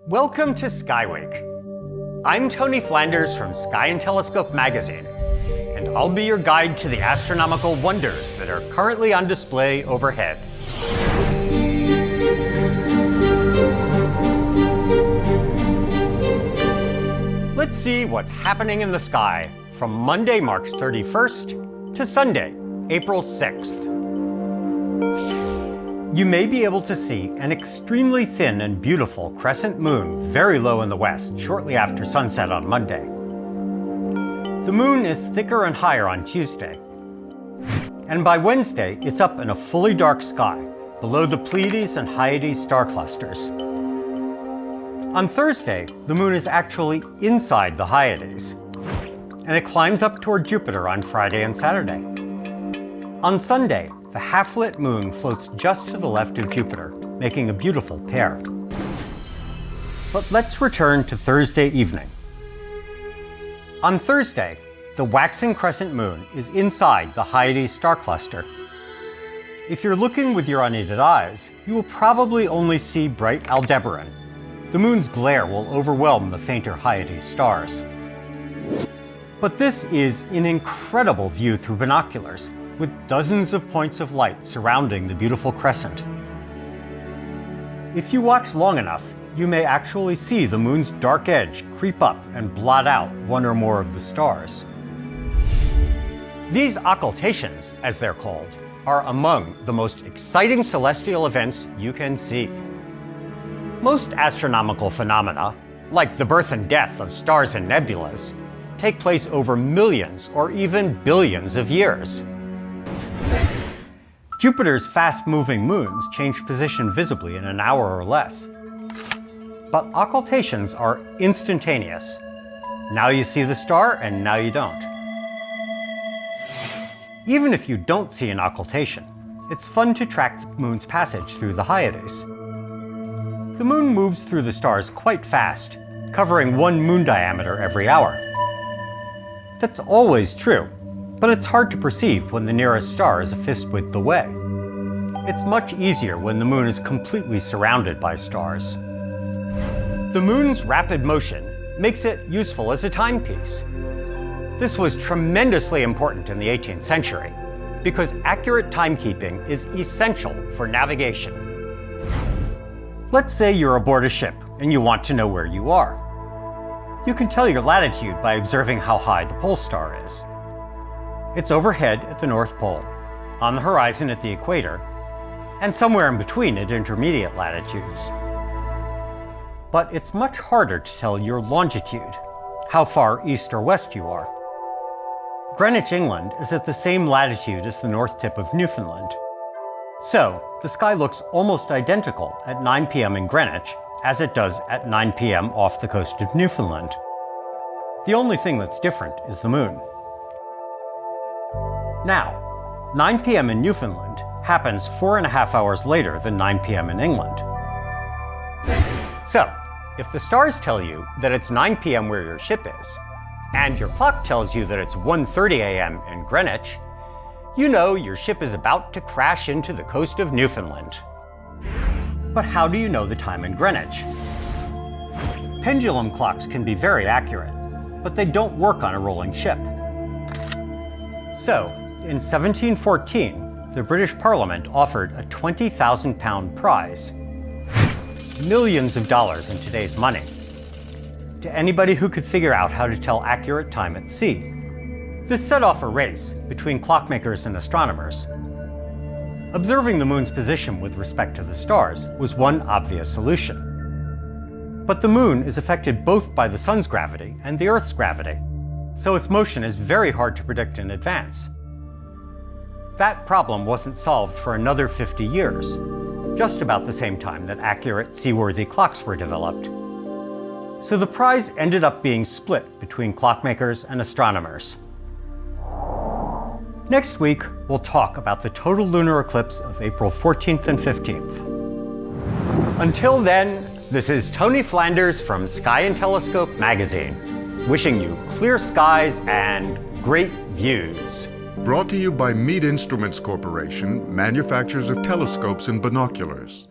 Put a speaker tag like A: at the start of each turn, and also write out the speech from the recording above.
A: Welcome to SkyWeek. I'm Tony Flanders from Sky and Telescope magazine, and I'll be your guide to the astronomical wonders that are currently on display overhead. Let's see what's happening in the sky from Monday, March 31st to Sunday, April 6th. You may be able to see an extremely thin and beautiful crescent moon very low in the west shortly after sunset on Monday. The moon is thicker and higher on Tuesday. And by Wednesday, it's up in a fully dark sky below the Pleiades and Hyades star clusters. On Thursday, the moon is actually inside the Hyades, and it climbs up toward Jupiter on Friday and Saturday. On Sunday, the half-lit moon floats just to the left of Jupiter, making a beautiful pair. But let's return to Thursday evening. On Thursday, the waxing crescent moon is inside the Hyades star cluster. If you're looking with your unaided eyes, you will probably only see bright Aldebaran. The moon's glare will overwhelm the fainter Hyades stars. But this is an incredible view through binoculars, with dozens of points of light surrounding the beautiful crescent. If you watch long enough, you may actually see the moon's dark edge creep up and blot out one or more of the stars. These occultations, as they're called, are among the most exciting celestial events you can see. Most astronomical phenomena, like the birth and death of stars and nebulas, take place over millions or even billions of years. Jupiter's fast-moving moons change position visibly in an hour or less. But occultations are instantaneous. Now you see the star, and now you don't. Even if you don't see an occultation, it's fun to track the moon's passage through the Hyades. The moon moves through the stars quite fast, covering one moon diameter every hour. That's always true, but it's hard to perceive when the nearest star is a fist width away. It's much easier when the moon is completely surrounded by stars. The moon's rapid motion makes it useful as a timepiece. This was tremendously important in the 18th century because accurate timekeeping is essential for navigation. Let's say you're aboard a ship and you want to know where you are. You can tell your latitude by observing how high the pole star is. It's overhead at the North Pole, on the horizon at the equator, and somewhere in between at intermediate latitudes. But it's much harder to tell your longitude, how far east or west you are. Greenwich, England is at the same latitude as the north tip of Newfoundland. So, the sky looks almost identical at 9 p.m. in Greenwich as it does at 9 p.m. off the coast of Newfoundland. The only thing that's different is the moon. Now, 9 p.m. in Newfoundland happens 4.5 hours later than 9 p.m. in England. So, if the stars tell you that it's 9 p.m. where your ship is, and your clock tells you that it's 1:30 a.m. in Greenwich, you know your ship is about to crash into the coast of Newfoundland. But how do you know the time in Greenwich? Pendulum clocks can be very accurate, but they don't work on a rolling ship. So, in 1714, the British Parliament offered a £20,000 prize, millions of dollars in today's money, to anybody who could figure out how to tell accurate time at sea. This set off a race between clockmakers and astronomers. Observing the moon's position with respect to the stars was one obvious solution. But the moon is affected both by the sun's gravity and the Earth's gravity, so its motion is very hard to predict in advance. That problem wasn't solved for another 50 years, just about the same time that accurate, seaworthy clocks were developed. So the prize ended up being split between clockmakers and astronomers. Next week, we'll talk about the total lunar eclipse of April 14th and 15th. Until then, this is Tony Flanders from Sky and Telescope magazine, wishing you clear skies and great views.
B: Brought to you by Meade Instruments Corporation, manufacturers of telescopes and binoculars.